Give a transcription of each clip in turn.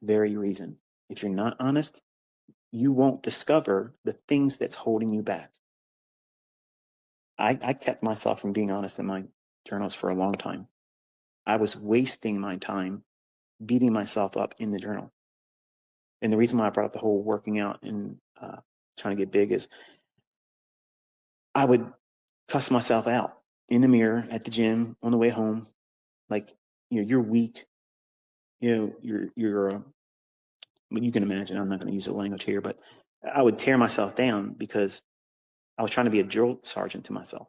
very reason. If you're not honest, you won't discover the things that's holding you back. I kept myself from being honest in my journals for a long time. I was wasting my time beating myself up in the journal. And the reason why I brought up the whole working out and trying to get big is I would cuss myself out in the mirror, at the gym, on the way home. Like, you're weak. You're you can imagine, I'm not going to use the language here, but I would tear myself down because I was trying to be a drill sergeant to myself.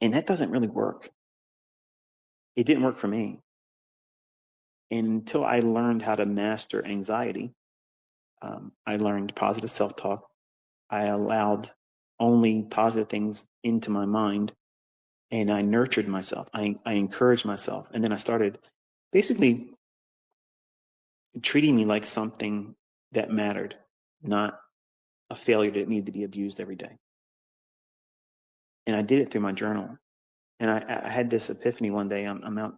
And that doesn't really work. It didn't work for me. And until I learned how to master anxiety, I learned positive self-talk. I allowed only positive things into my mind, and I nurtured myself. I encouraged myself. And then I started basically treating me like something that mattered, not a failure that needed to be abused every day. And I did it through my journal. And I had this epiphany one day. I'm out,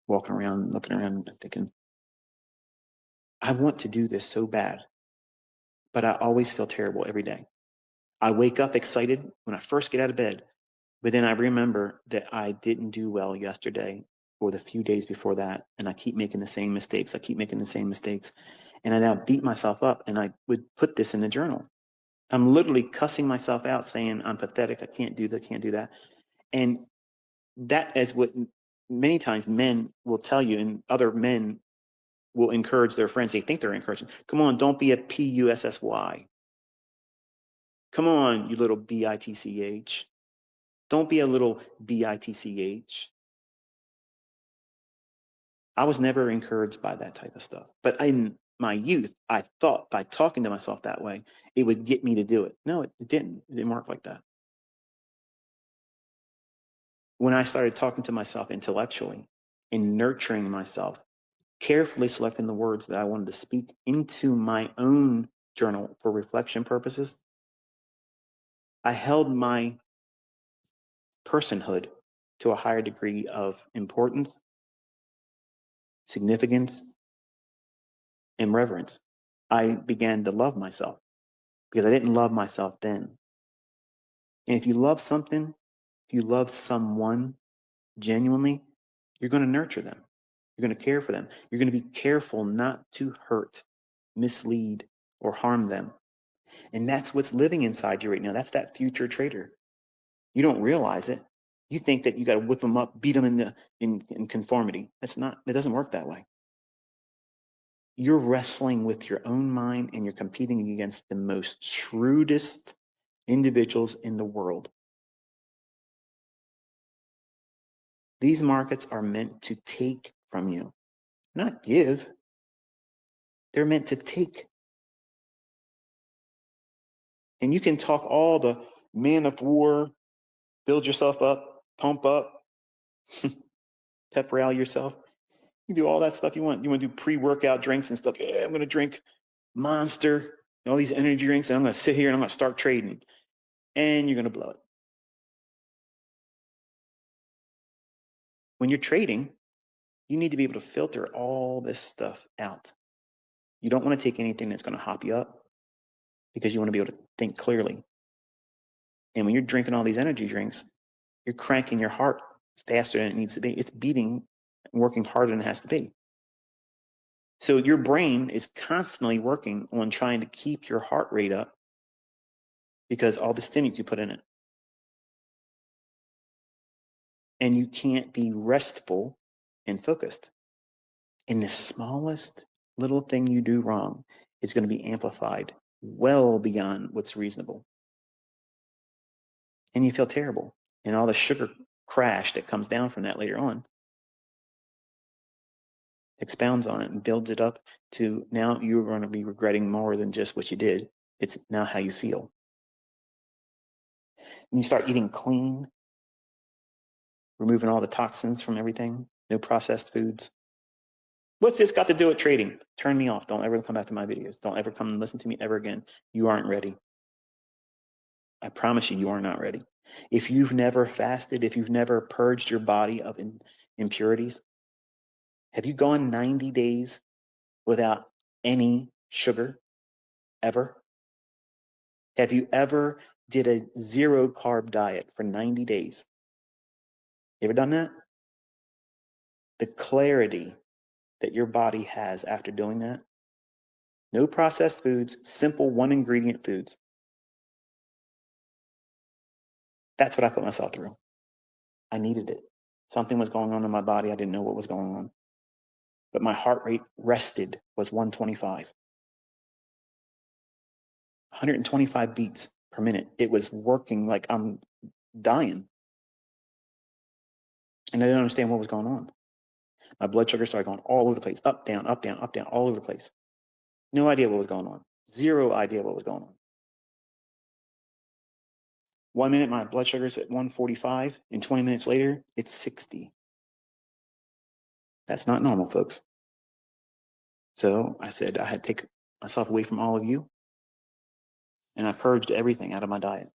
walking around, looking around, thinking, I want to do this so bad, but I always feel terrible every day. I wake up excited when I first get out of bed, but then I remember that I didn't do well yesterday or the few days before that, and I keep making the same mistakes. And I now beat myself up, and I would put this in the journal. I'm literally cussing myself out, saying I'm pathetic, I can't do that, can't do that. And that is what many times men will tell you, and other men will encourage their friends. They think they're encouraging. Come on, don't be a PUSSY. Come on, you little BITCH. Don't be a little BITCH. I was never encouraged by that type of stuff. But in my youth, I thought by talking to myself that way, it would get me to do it. No, it didn't. It didn't work like that. When I started talking to myself intellectually and nurturing myself, carefully selecting the words that I wanted to speak into my own journal for reflection purposes, I held my personhood to a higher degree of importance, significance, and reverence. I began to love myself because I didn't love myself then. And if you love something, if you love someone genuinely, you're going to nurture them. You're going to care for them. You're going to be careful not to hurt, mislead, or harm them. And that's what's living inside you right now. That's that future trader. You don't realize it. You think that you got to whip them up, beat them in conformity. It doesn't work that way. You're wrestling with your own mind, and you're competing against the most shrewdest individuals in the world. These markets are meant to take from you, not give. They're meant to take. And you can talk all the man of war, build yourself up, pump up, pep rally yourself. You do all that stuff you want. You want to do pre-workout drinks and stuff. Yeah, I'm going to drink Monster, all these energy drinks, and I'm going to sit here and I'm going to start trading. And you're going to blow it. When you're trading, you need to be able to filter all this stuff out. You don't want to take anything that's going to hop you up because you want to be able to think clearly. And when you're drinking all these energy drinks, you're cranking your heart faster than it needs to be. It's beating, working harder than it has to be. So your brain is constantly working on trying to keep your heart rate up because all the stimulants you put in it. And you can't be restful and focused. And the smallest little thing you do wrong is going to be amplified well beyond what's reasonable. And you feel terrible. And all the sugar crash that comes down from that later on expounds on it and builds it up to now you're going to be regretting more than just what you did. It's now how you feel. And you start eating clean, removing all the toxins from everything, no processed foods. What's this got to do with trading? Turn me off. Don't ever come back to my videos. Don't ever come and listen to me ever again. You aren't ready. I promise you, you are not ready. If you've never fasted, if you've never purged your body of impurities, Have you gone 90 days without any sugar ever? Have you ever did a 0 carb diet for 90 days? You ever done that? The clarity that your body has after doing that, no processed foods, simple 1 ingredient foods. That's what I put myself through. I needed it. Something was going on in my body. I didn't know what was going on. But my heart rate rested was 125. 125 beats per minute. It was working like I'm dying. And I didn't understand what was going on. My blood sugar started going all over the place, up, down, up, down, up, down, all over the place. No idea what was going on. Zero idea what was going on. 1 minute, my blood sugar's at 145, and 20 minutes later, it's 60. That's not normal, folks. So I said I had to take myself away from all of you, and I purged everything out of my diet.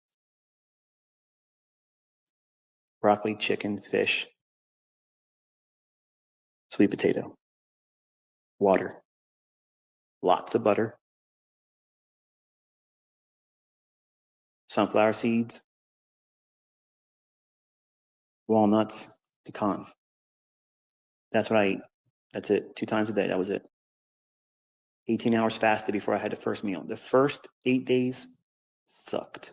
Broccoli, chicken, fish, sweet potato, water, lots of butter, sunflower seeds, walnuts, pecans. That's what I eat. That's it. 2 times a day. That was it. 18 hours fasted before I had the first meal. The first 8 days sucked.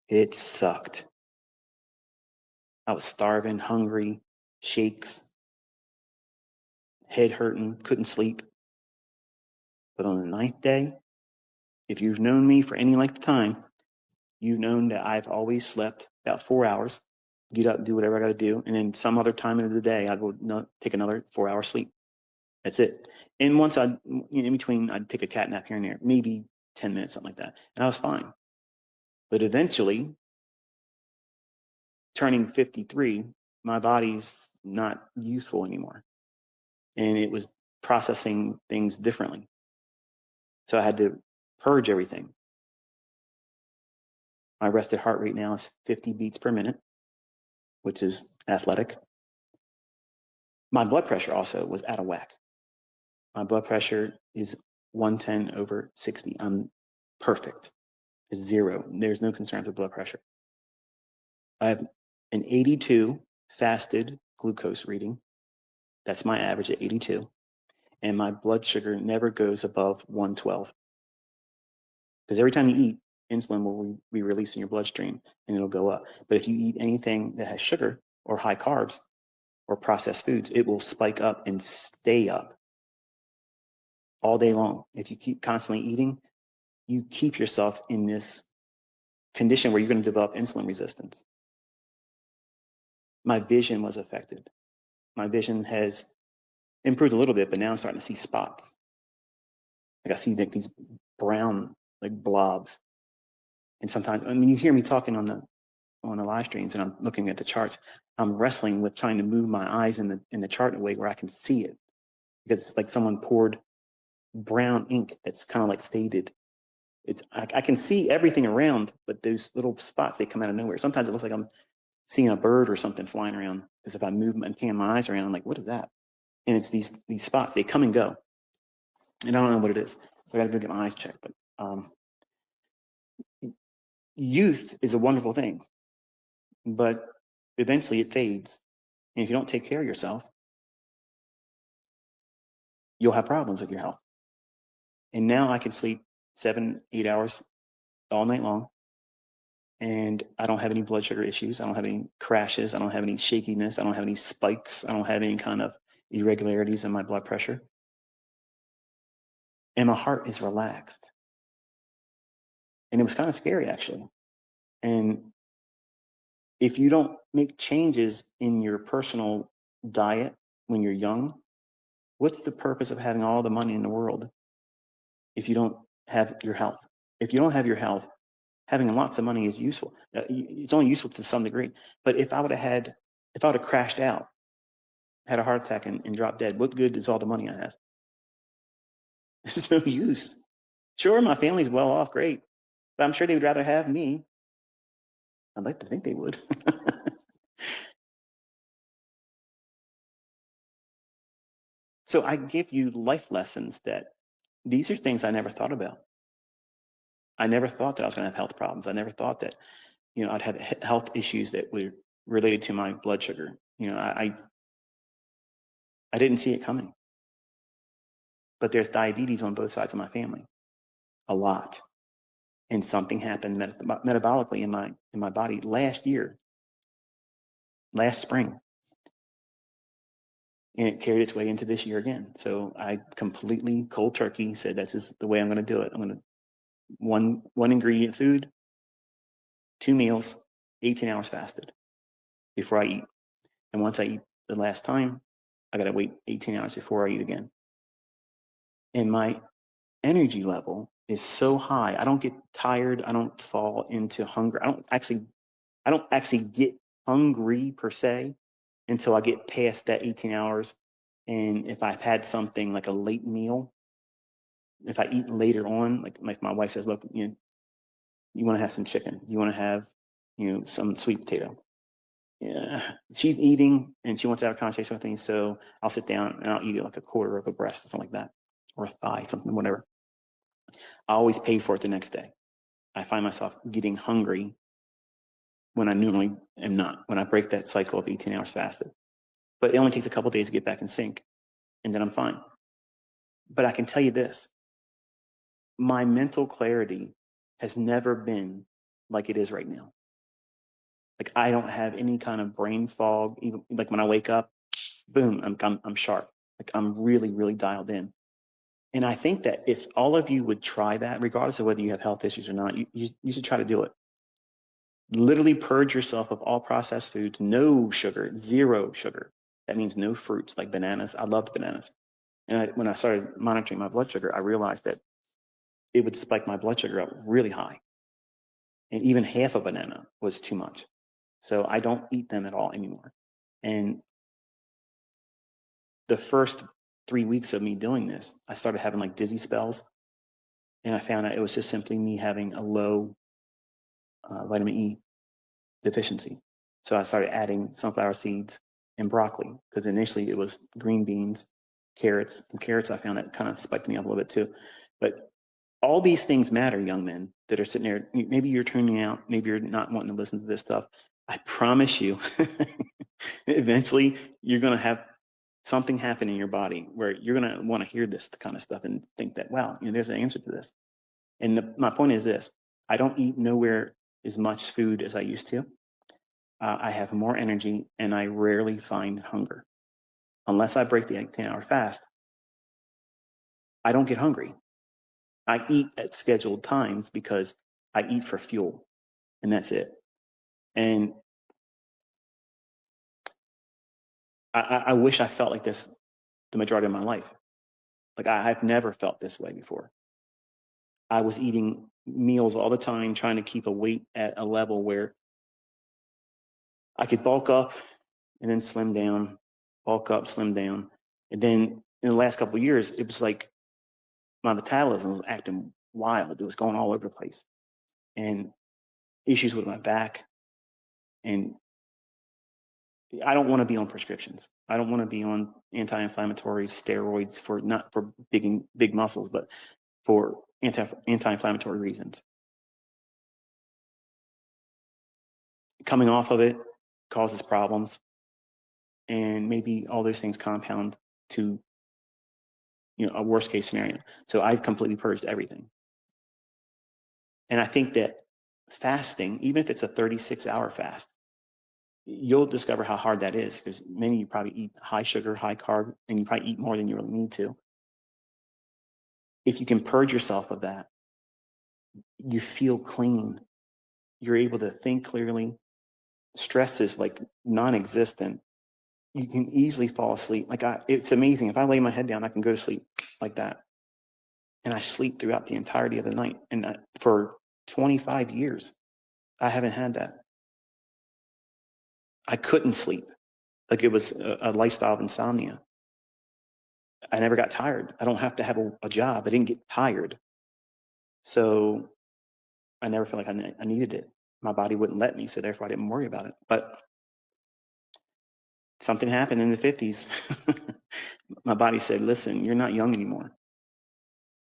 It sucked. I was starving, hungry, shakes, head hurting, couldn't sleep. But on the 9th day, if you've known me for any length of time, you've known that I've always slept about 4 hours, get up, do whatever I got to do. And then some other time of the day, I go take another 4 hour sleep. That's it. And once in between, I'd take a cat nap here and there, maybe 10 minutes, something like that. And I was fine. But eventually, turning 53, my body's not useful anymore. And it was processing things differently. So I had to purge everything. My rested heart rate now is 50 beats per minute, which is athletic. My blood pressure also was out of whack. My blood pressure is 110/60. I'm perfect. It's 0. There's no concerns with blood pressure. I have an 82 fasted glucose reading. That's my average at 82. And my blood sugar never goes above 112. Because every time you eat, insulin will be released in your bloodstream and it'll go up. But if you eat anything that has sugar or high carbs or processed foods, it will spike up and stay up all day long. If you keep constantly eating, you keep yourself in this condition where you're going to develop insulin resistance. My vision was affected. My vision has improved a little bit, but now I'm starting to see spots. Like I see like these brown like blobs. And sometimes, I mean, you hear me talking on the live streams, and I'm looking at the charts. I'm wrestling with trying to move my eyes in the chart in a way where I can see it, because it's like someone poured brown ink that's kind of like faded. I can see everything around, but those little spots, they come out of nowhere. Sometimes it looks like I'm seeing a bird or something flying around, because if I move and pan my eyes around, I'm like, what is that? And it's these spots, they come and go, and I don't know what it is. So I got to go get my eyes checked. But youth is a wonderful thing, but eventually it fades. And if you don't take care of yourself, you'll have problems with your health. And now I can sleep 7, 8 hours all night long. And I don't have any blood sugar issues. I don't have any crashes. I don't have any shakiness. I don't have any spikes. I don't have any kind of irregularities in my blood pressure. And my heart is relaxed. And it was kind of scary, actually. And if you don't make changes in your personal diet when you're young, what's the purpose of having all the money in the world if you don't have your health? If you don't have your health, having lots of money is useful. It's only useful to some degree. But if I would have crashed out, had a heart attack and dropped dead, what good is all the money I have? There's no use. Sure, my family's well off, great. But I'm sure they would rather have me. I'd like to think they would. So I give you life lessons that these are things I never thought about. I never thought that I was going to have health problems. I never thought that, I'd have health issues that were related to my blood sugar. I didn't see it coming. But there's diabetes on both sides of my family, a lot. And something happened metabolically in my body last spring, and it carried its way into this year again. So I completely cold turkey said this is the way I'm going to do it. I'm going to one ingredient food, 2 meals, 18 hours fasted before I eat. And once I eat the last time, I got to wait 18 hours before I eat again. And my energy level is so high. I don't get tired. I don't fall into hunger. I don't actually get hungry per se until I get past that 18 hours. And if I've had something like a late meal, if I eat later on, like my wife says, look, you want to have some chicken, you want to have, some sweet potato. Yeah, she's eating and she wants to have a conversation with me. So I'll sit down and I'll eat it like a quarter of a breast or something like that, or a thigh, something, whatever. I always pay for it the next day. I find myself getting hungry when I normally am not, when I break that cycle of 18 hours fasted. But it only takes a couple of days to get back in sync, and then I'm fine. But I can tell you this, my mental clarity has never been like it is right now. Like I don't have any kind of brain fog. Even like when I wake up, boom, I'm sharp. Like I'm really, really dialed in. And I think that if all of you would try that, regardless of whether you have health issues or not, you should try to do it. Literally purge yourself of all processed foods, no sugar, zero sugar. That means no fruits like bananas. I loved bananas. And when I started monitoring my blood sugar, I realized that it would spike my blood sugar up really high. And even half a banana was too much. So I don't eat them at all anymore. And the first 3 weeks of me doing this, I started having like dizzy spells. And I found out it was just simply me having a low vitamin E deficiency. So I started adding sunflower seeds and broccoli because initially it was green beans, carrots. And carrots, I found that kind of spiked me up a little bit too. But all these things matter, young men that are sitting there. Maybe you're tuning out. Maybe you're not wanting to listen to this stuff. I promise you, eventually you're going to have something happen in your body where you're going to want to hear this kind of stuff and think that, wow, there's an answer to this. And my point is this, I don't eat nowhere as much food as I used to. I have more energy and I rarely find hunger. Unless I break the 18-hour fast, I don't get hungry. I eat at scheduled times because I eat for fuel, and that's it. And I wish I felt like this the majority of my life. Like I've never felt this way before. I was eating meals all the time, trying to keep a weight at a level where I could bulk up and then slim down, bulk up, slim down. And then in the last couple of years, it was like my metabolism was acting wild. It was going all over the place. And issues with my back. And I don't want to be on prescriptions. I don't want to be on anti-inflammatories, steroids for not for big muscles, but for anti-inflammatory reasons. Coming off of it causes problems, and maybe all those things compound to a worst case scenario. So I've completely purged everything. And I think that fasting, even if it's a 36-hour fast, you'll discover how hard that is because many of you probably eat high sugar, high carb, and you probably eat more than you really need to. If you can purge yourself of that, you feel clean. You're able to think clearly. Stress is like non-existent. You can easily fall asleep. It's amazing. If I lay my head down, I can go to sleep like that. And I sleep throughout the entirety of the night. And for 25 years, I haven't had that. I couldn't sleep. Like it was a lifestyle of insomnia. I never got tired. I don't have to have a job. I didn't get tired. So I never felt like I needed it. My body wouldn't let me, so therefore I didn't worry about it. But Something happened in the 50s. My body said, listen, you're not young anymore.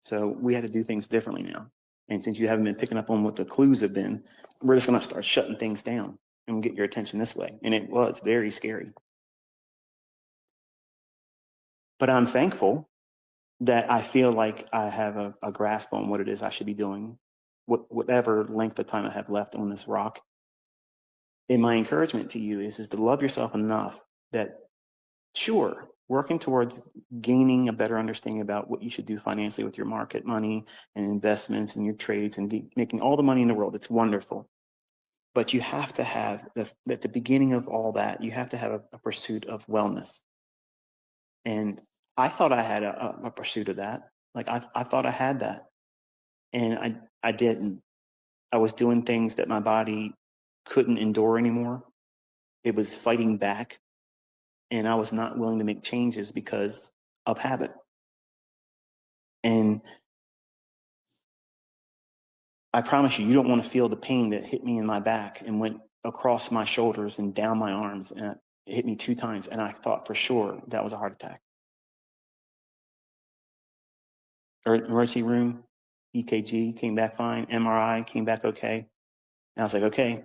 So we had to do things differently now. And since you haven't been picking up on what the clues have been, we're just going to start shutting things down and get your attention this way. And it was very scary. But I'm thankful that I feel like I have a grasp on what it is I should be doing, whatever length of time I have left on this rock. And my encouragement to you is to love yourself enough that, sure, working towards gaining a better understanding about what you should do financially with your market money and investments and your trades and making all the money in the world. It's wonderful. But you have to have, at the beginning of all that, you have to have a pursuit of wellness. And I thought I had a pursuit of that. Like I thought I had that. And I didn't. I was doing things that my body couldn't endure anymore. It was fighting back. And I was not willing to make changes because of habit. And I promise you, you don't want to feel the pain that hit me in my back and went across my shoulders and down my arms. And it hit me 2 times. And I thought for sure that was a heart attack. Emergency room, EKG came back fine. MRI came back okay. And I was like, okay,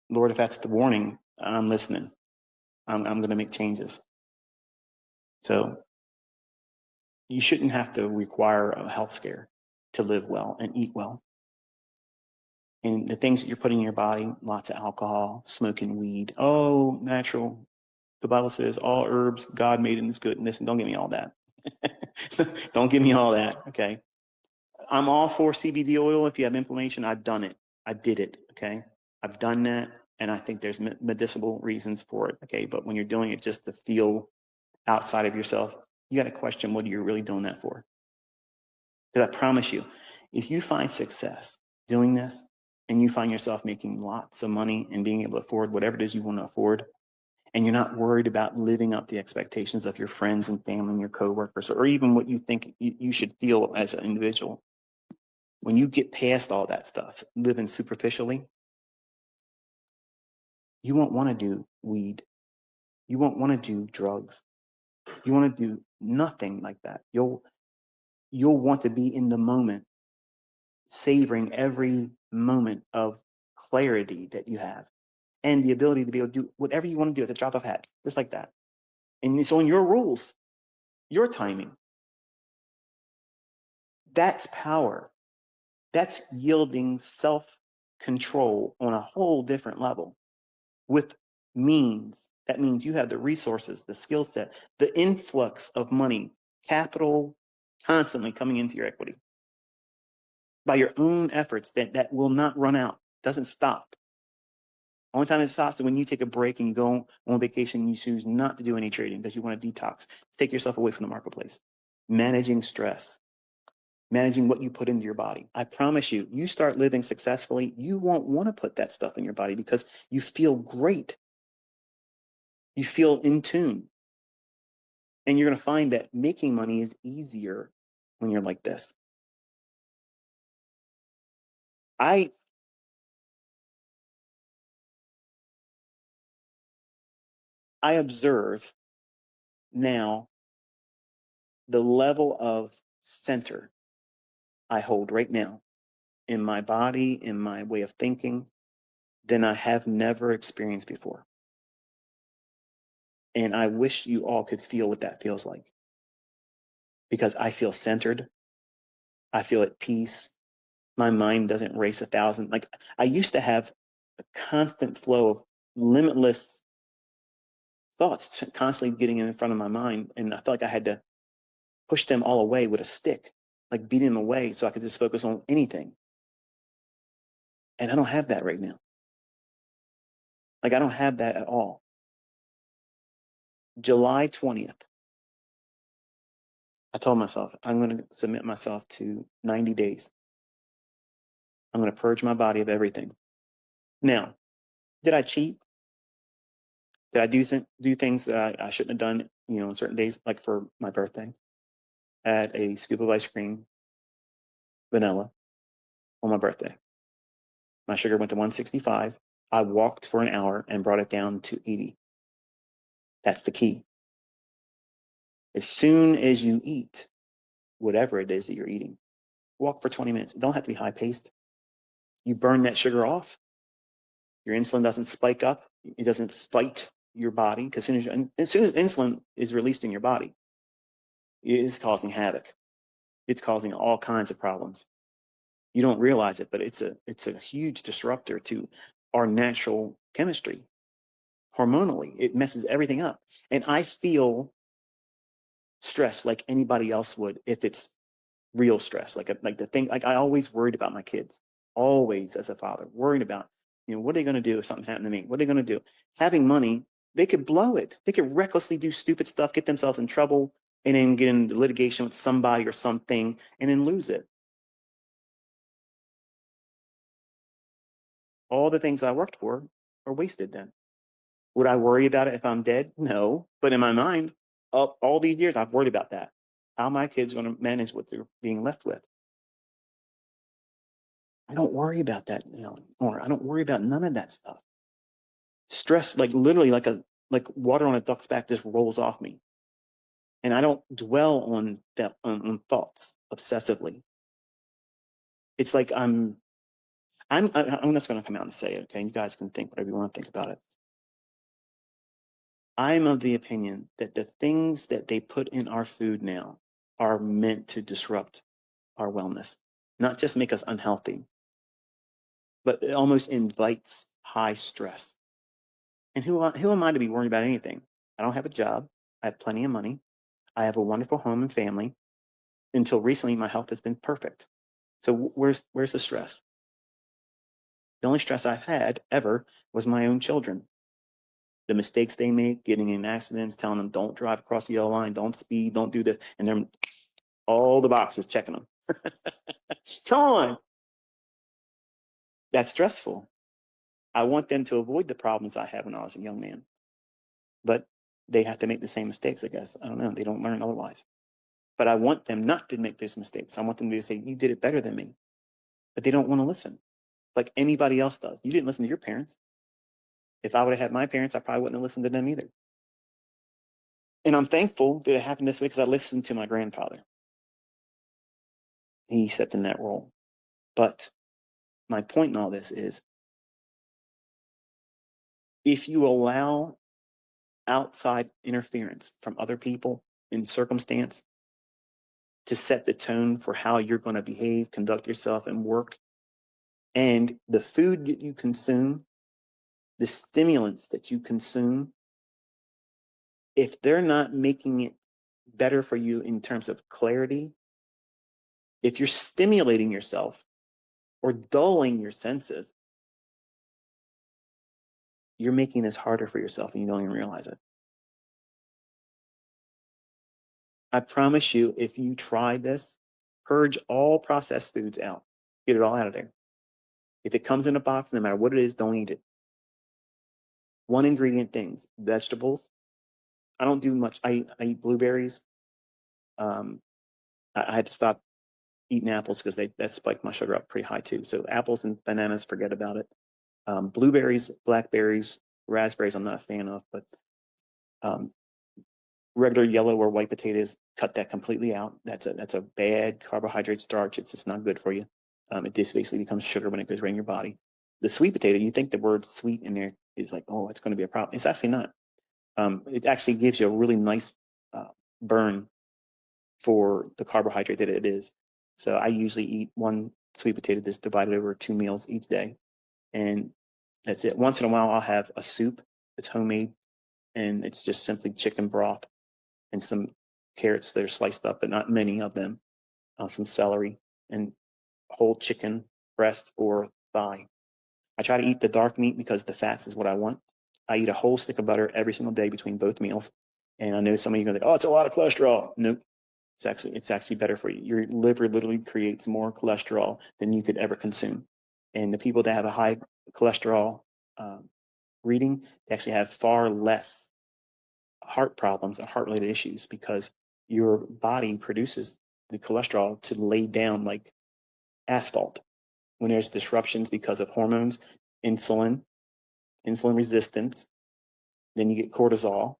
Lord, if that's the warning, I'm listening. I'm going to make changes. So you shouldn't have to require a health scare to live well and eat well. And the things that you're putting in your body, lots of alcohol, smoking weed, oh, natural. The Bible says all herbs God made in is good. And listen, don't give me all that. Don't give me all that, okay? I'm all for CBD oil. If you have inflammation, I've done it. I did it, okay? I've done that, and I think there's medicinal reasons for it, okay? But when you're doing it just to feel outside of yourself, you got to question what you're really doing that for. Because I promise you, if you find success doing this, and you find yourself making lots of money and being able to afford whatever it is you want to afford, and you're not worried about living up the expectations of your friends and family and your coworkers, or even what you think you should feel as an individual, when you get past all that stuff, living superficially, you won't want to do weed. You won't want to do drugs. You want to do nothing like that. You'll want to be in the moment, savoring every moment of clarity that you have and the ability to be able to do whatever you want to do at the drop of a hat, just like that. And it's on your rules, your timing. That's power. That's yielding self-control on a whole different level with means. That means you have the resources, the skill set, the influx of money, capital constantly coming into your equity by your own efforts that will not run out, doesn't stop. Only time it stops is when you take a break and you go on vacation and you choose not to do any trading because you want to detox. Take yourself away from the marketplace. Managing stress, managing what you put into your body. I promise you, you start living successfully, you won't want to put that stuff in your body because you feel great. You feel in tune. And you're going to find that making money is easier when you're like this. I observe now the level of center I hold right now in my body, in my way of thinking, than I have never experienced before. And I wish you all could feel what that feels like. Because I feel centered. I feel at peace. My mind doesn't race 1,000. Like I used to have a constant flow of limitless thoughts constantly getting in front of my mind. And I felt like I had to push them all away with a stick, like beat them away so I could just focus on anything. And I don't have that right now. Like I don't have that at all. July 20th, I told myself I'm going to submit myself to 90 days. I'm going to purge my body of everything. Now, did I cheat? Did I do things that I shouldn't have done, on certain days, like for my birthday? I had a scoop of ice cream, vanilla, on my birthday. My sugar went to 165. I walked for an hour and brought it down to 80. That's the key. As soon as you eat whatever it is that you're eating, walk for 20 minutes. It don't have to be high paced. You burn that sugar off. Your insulin doesn't spike up. It doesn't fight your body, because as soon as insulin is released in your body, it is causing havoc. It's causing all kinds of problems. You don't realize it, but it's a huge disruptor to our natural chemistry. Hormonally, it messes everything up. And I feel stress like anybody else would if it's real stress, like the thing, like I always worried about my kids, always as a father, worried about, what are they going to do if something happened to me? What are they going to do? Having money, they could blow it. They could recklessly do stupid stuff, get themselves in trouble, and then get into litigation with somebody or something, and then lose it. All the things I worked for are wasted then. Would I worry about it if I'm dead? No. But in my mind, all these years, I've worried about that. How my kids going to manage what they're being left with? I don't worry about that anymore. I don't worry about none of that stuff. Stress, like literally, like water on a duck's back, just rolls off me, and I don't dwell on that on thoughts obsessively. It's like I'm just going to come out and say it. Okay, you guys can think whatever you want to think about it. I'm of the opinion that the things that they put in our food now are meant to disrupt our wellness, not just make us unhealthy, but it almost invites high stress. And who am I to be worried about anything? I don't have a job. I have plenty of money. I have a wonderful home and family. Until recently, my health has been perfect. So where's the stress? The only stress I've had ever was my own children. The mistakes they make, getting in accidents, telling them don't drive across the yellow line, don't speed, don't do this, and they're all the boxes checking them. Come on, that's stressful. I want them to avoid the problems I had when I was a young man, but they have to make the same mistakes, I guess. I don't know. They don't learn otherwise. But I want them not to make those mistakes. I want them to say, you did it better than me. But they don't want to listen like anybody else does. You didn't listen to your parents. If I would have had my parents, I probably wouldn't have listened to them either. And I'm thankful that it happened this way because I listened to my grandfather. He stepped in that role. But my point in all this is if you allow outside interference from other people in circumstance to set the tone for how you're going to behave, conduct yourself, and work, and the food that you consume, the stimulants that you consume, if they're not making it better for you in terms of clarity, if you're stimulating yourself or dulling your senses, you're making this harder for yourself and you don't even realize it. I promise you, if you try this, purge all processed foods out, get it all out of there. If it comes in a box, no matter what it is, don't eat it. One ingredient things, vegetables. I don't do much. I eat blueberries. Um, I had to stop eating apples because that spiked my sugar up pretty high too. So apples and bananas, forget about it. Blueberries, blackberries, raspberries, I'm not a fan of, but regular yellow or white potatoes, cut that completely out. That's a bad carbohydrate starch. It's just not good for you. It just basically becomes sugar when it goes right in your body. The sweet potato, you think the word sweet in there is like, oh, it's going to be a problem. It's actually not. It actually gives you a really nice burn for the carbohydrate that it is. So I usually eat one sweet potato that's divided over 2 meals each day. And that's it. Once in a while, I'll have a soup that's homemade, and it's just simply chicken broth and some carrots that are sliced up, but not many of them, some celery, and whole chicken breast or thigh. I try to eat the dark meat because the fats is what I want. I eat a whole stick of butter every single day between both meals. And I know some of you are going to think, oh, it's a lot of cholesterol. Nope. It's actually better for you. Your liver literally creates more cholesterol than you could ever consume. And the people that have a high cholesterol reading, they actually have far less heart problems and heart related issues because your body produces the cholesterol to lay down like asphalt. When there's disruptions because of hormones, insulin resistance, then you get cortisol.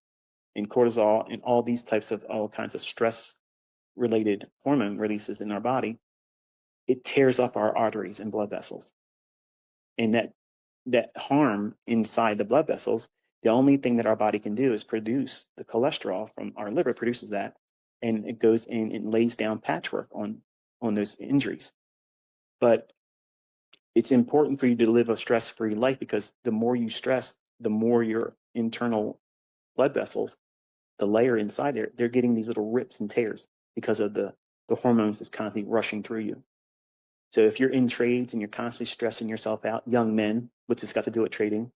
and cortisol and all these types of all kinds of stress related hormone releases in our body, it tears up our arteries and blood vessels. And that harm inside the blood vessels, the only thing that our body can do is produce the cholesterol from our liver, produces that, and it goes in and lays down patchwork on those injuries. But it's important for you to live a stress-free life, because the more you stress, the more your internal blood vessels, the layer inside there, they're getting these little rips and tears because of the hormones that's constantly rushing through you. So if you're in trades and you're constantly stressing yourself out, young men, which has got to do with trading,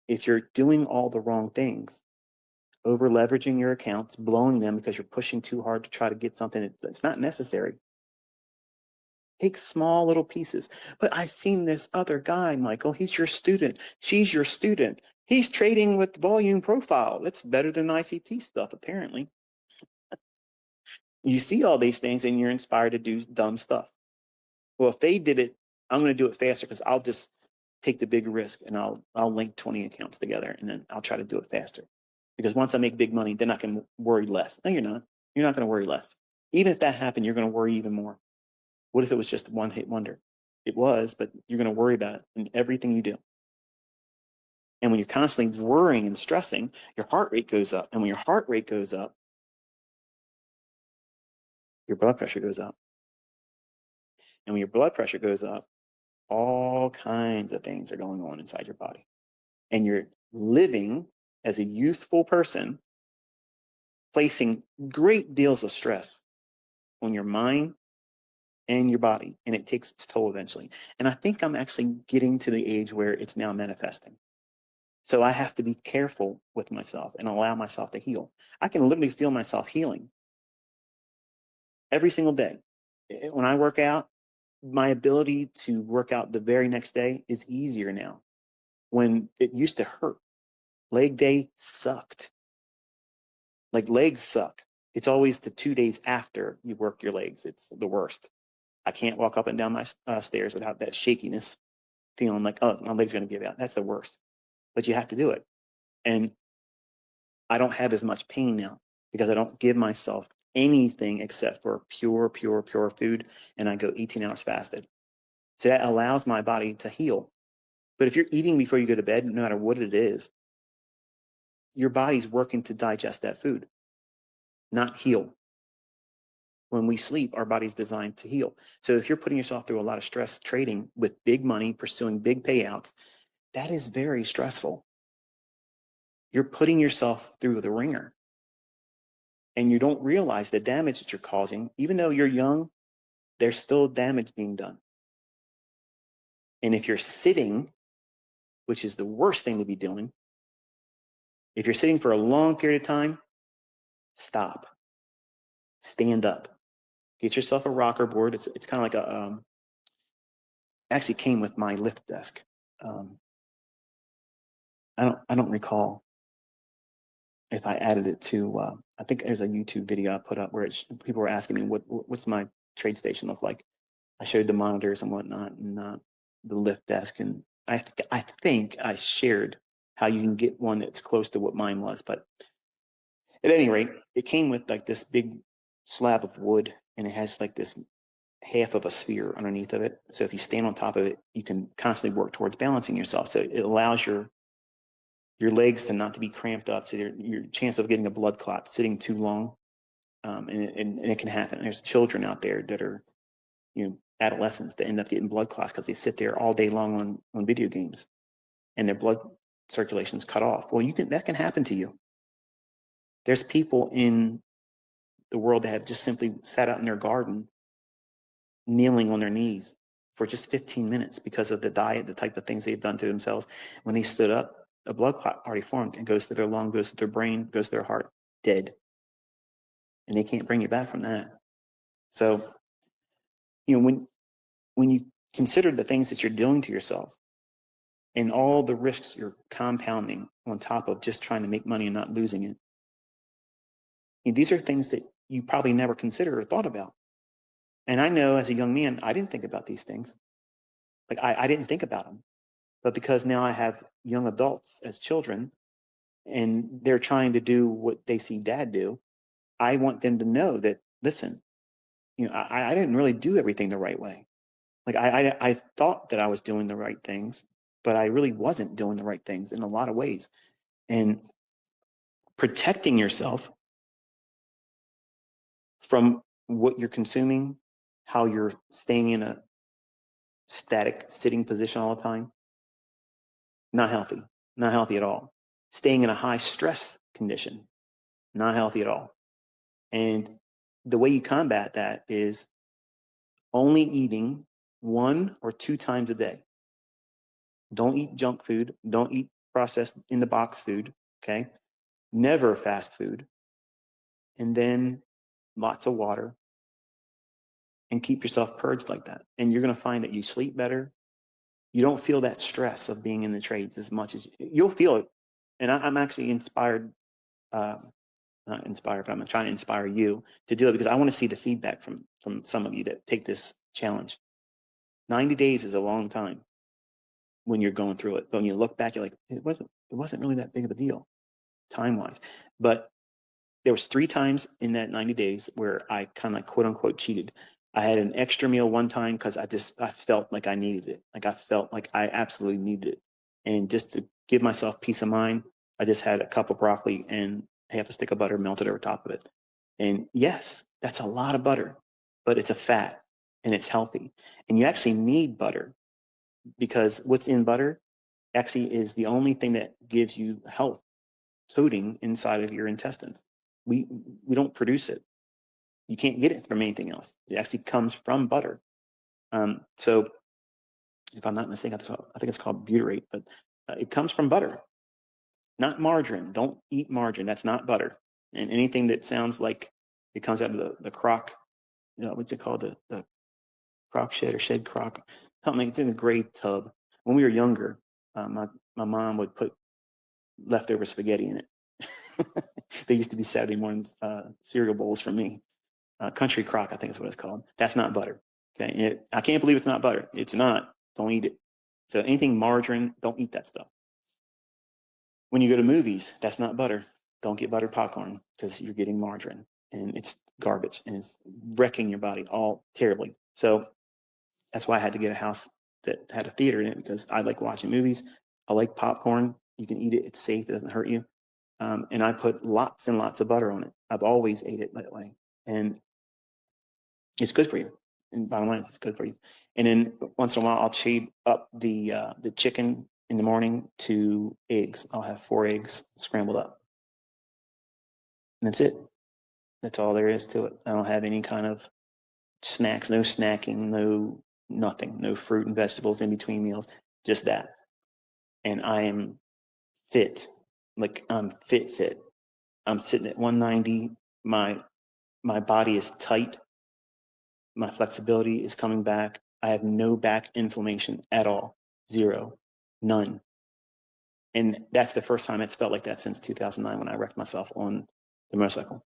if you're doing all the wrong things, over leveraging your accounts, blowing them because you're pushing too hard to try to get something that's not necessary, take small little pieces. But I've seen this other guy, Michael, he's your student. She's your student. He's trading with volume profile. That's better than ICT stuff, apparently. You see all these things and you're inspired to do dumb stuff. Well, if they did it, I'm going to do it faster because I'll just take the big risk and I'll link 20 accounts together and then I'll try to do it faster. Because once I make big money, then I can worry less. No, you're not. You're not going to worry less. Even if that happened, you're going to worry even more. What if it was just a one-hit wonder? It was, but you're going to worry about it in everything you do. And when you're constantly worrying and stressing, your heart rate goes up. And when your heart rate goes up, your blood pressure goes up. And when your blood pressure goes up, all kinds of things are going on inside your body. And you're living as a youthful person, placing great deals of stress on your mind and your body, and it takes its toll eventually. And I think I'm actually getting to the age where it's now manifesting. So I have to be careful with myself and allow myself to heal. I can literally feel myself healing every single day. When I work out, my ability to work out the very next day is easier now. When it used to hurt, leg day sucked. Like legs suck. It's always the 2 days after you work your legs. It's the worst. I can't walk up and down my stairs without that shakiness, feeling like, oh, my leg's going to give out. That's the worst. But you have to do it. And I don't have as much pain now because I don't give myself anything except for pure food. And I go 18 hours fasted. So that allows my body to heal. But if you're eating before you go to bed, no matter what it is, your body's working to digest that food, not heal. When we sleep, our body's designed to heal. So if you're putting yourself through a lot of stress trading with big money, pursuing big payouts, that is very stressful. You're putting yourself through the ringer. And you don't realize the damage that you're causing. Even though you're young, there's still damage being done. And if you're sitting, which is the worst thing to be doing, if you're sitting for a long period of time, stop. Stand up. Get yourself a rocker board. It's kind of like a actually came with my lift desk. I don't recall if I added it to. I think there's a YouTube video I put up where people were asking me what's my trade station look like. I showed the monitors and whatnot and the lift desk, and I think I shared how you can get one that's close to what mine was. But at any rate, it came with like this big slab of wood, and it has like this half of a sphere underneath of it. So if you stand on top of it, you can constantly work towards balancing yourself. So it allows your legs to not to be cramped up. So your chance of getting a blood clot sitting too long, and it can happen. There's children out there that are, adolescents that end up getting blood clots because they sit there all day long on video games, and their blood circulation's cut off. Well, that can happen to you. There's people in the world that have just simply sat out in their garden, kneeling on their knees for just 15 minutes because of the diet, the type of things they've done to themselves. When they stood up, a blood clot already formed and goes to their lung, goes to their brain, goes to their heart, dead. And they can't bring you back from that. So, when you consider the things that you're doing to yourself and all the risks you're compounding on top of just trying to make money and not losing it, these are things that you probably never considered or thought about. And I know as a young man, I didn't think about these things. Like I didn't think about them. But because now I have young adults as children, and they're trying to do what they see dad do, I want them to know that, listen, I didn't really do everything the right way. Like I thought that I was doing the right things, but I really wasn't doing the right things in a lot of ways. And protecting yourself from what you're consuming, how you're staying in a static sitting position all the time, not healthy, not healthy at all. Staying in a high stress condition, not healthy at all. And the way you combat that is only eating 1 or 2 times a day. Don't eat junk food. Don't eat processed in the box food. Okay. Never fast food. And then lots of water, and keep yourself purged like that. And you're going to find that you sleep better. You don't feel that stress of being in the trades as much as you'll feel it. And I'm actually inspired, not inspired, but I'm trying to inspire you to do it, because I want to see the feedback from some of you that take this challenge. 90 days is a long time when you're going through it. But when you look back, you're like, it wasn't really that big of a deal time wise. But there was 3 times in that 90 days where I kind of quote unquote cheated. I had an extra meal one time because I felt like I needed it. Like I felt like I absolutely needed it. And just to give myself peace of mind, I just had a cup of broccoli and half a stick of butter melted over top of it. And yes, that's a lot of butter, but it's a fat and it's healthy. And you actually need butter, because what's in butter actually is the only thing that gives you health coating inside of your intestines. We don't produce it. You can't get it from anything else. It actually comes from butter. So if I'm not mistaken, I think it's called butyrate, but it comes from butter, not margarine. Don't eat margarine. That's not butter. And anything that sounds like it comes out of the crock, what's it called? The crock shed or shed crock, something. It's in a gray tub. When we were younger, my mom would put leftover spaghetti in it. They used to be Saturday morning cereal bowls for me. Country crock, I think is what it's called. That's not butter. Okay, I can't believe it's not butter. It's not. Don't eat it. So anything margarine, don't eat that stuff. When you go to movies, that's not butter. Don't get buttered popcorn, because you're getting margarine, and it's garbage, and it's wrecking your body all terribly. So that's why I had to get a house that had a theater in it, because I like watching movies. I like popcorn. You can eat it. It's safe. It doesn't hurt you. And I put lots and lots of butter on it. I've always ate it that way. And it's good for you. And bottom line, it's good for you. And then once in a while, I'll shade up the chicken in the morning to eggs. I'll have 4 eggs scrambled up. And that's it. That's all there is to it. I don't have any kind of snacks, no snacking, no nothing, no fruit and vegetables in between meals, just that. And I am fit. Like I'm fit. I'm sitting at 190. My body is tight. My flexibility is coming back. I have no back inflammation at all. Zero. None. And that's the first time it's felt like that since 2009, when I wrecked myself on the motorcycle.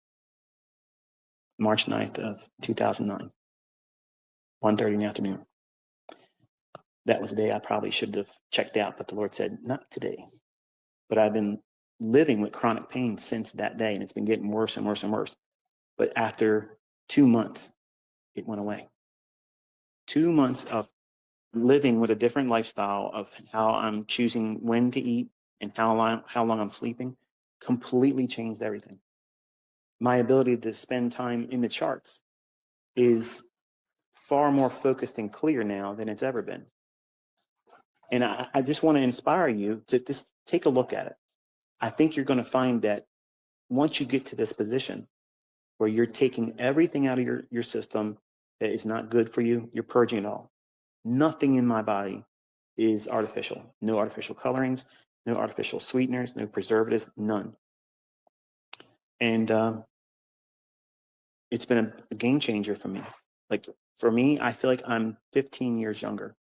March 9th of 2009, 1:30 in the afternoon. That was the day I probably should have checked out, but the Lord said, not today. But I've been living with chronic pain since that day, and it's been getting worse and worse and worse. But after 2 months, it went away. 2 months of living with a different lifestyle of how I'm choosing when to eat and how long I'm sleeping completely changed everything. My ability to spend time in the charts is far more focused and clear now than it's ever been. And I just want to inspire you to just take a look at it. I think you're going to find that once you get to this position where you're taking everything out of your system that is not good for you, you're purging it all. Nothing in my body is artificial. No artificial colorings, no artificial sweeteners, no preservatives, none. And it's been a game changer for me. Like for me, I feel like I'm 15 years younger.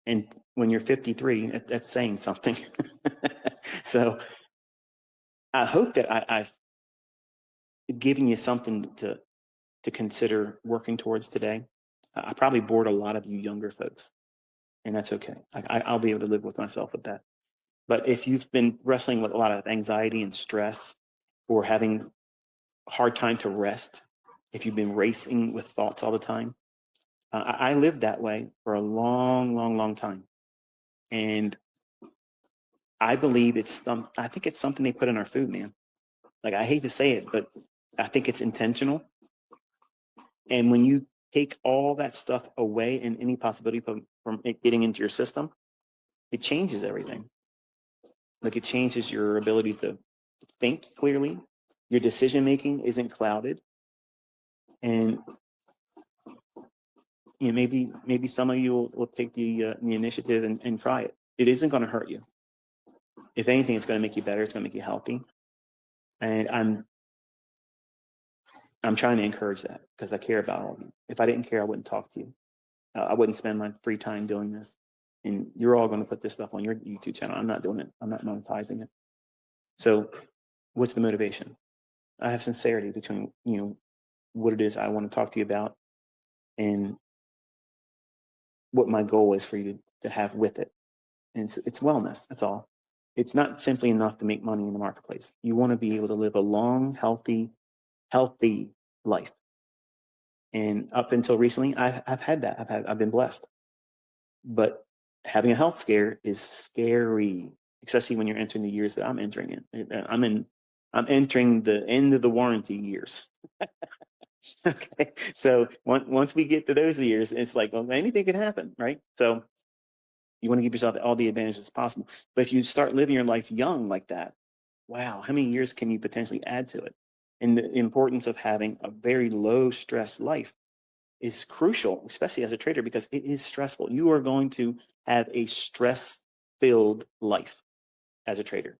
And when you're 53, that's saying something. So I hope that I've given you something to consider working towards today. I probably bored a lot of you younger folks, and that's okay. I'll be able to live with myself with that. But if you've been wrestling with a lot of anxiety and stress, or having a hard time to rest, if you've been racing with thoughts all the time, I lived that way for a long, long, long time. And I believe I think it's something they put in our food, man. Like, I hate to say it, but I think it's intentional. And when you take all that stuff away and any possibility from it getting into your system, it changes everything. Like, it changes your ability to think clearly. Your decision making isn't clouded. And maybe some of you will take the initiative and try it. It isn't going to hurt you. If anything, it's going to make you better. It's going to make you healthy. And I'm trying to encourage that because I care about all of you. If I didn't care, I wouldn't talk to you. I wouldn't spend my free time doing this. And you're all going to put this stuff on your YouTube channel. I'm not doing it. I'm not monetizing it. So what's the motivation? I have sincerity between, what it is I want to talk to you about and what my goal is for you to have with it. And it's wellness. That's all. It's not simply enough to make money in the marketplace. You want to be able to live a long, healthy life. And up until recently, I've had that. I've been blessed. But having a health scare is scary, especially when you're entering the years that I'm entering in. I'm entering the end of the warranty years. Okay, so once we get to those years, it's like, well, anything can happen, right? So you want to give yourself all the advantages possible. But if you start living your life young like that, wow, how many years can you potentially add to it? And the importance of having a very low stress life is crucial, especially as a trader, because it is stressful. You are going to have a stress filled life as a trader.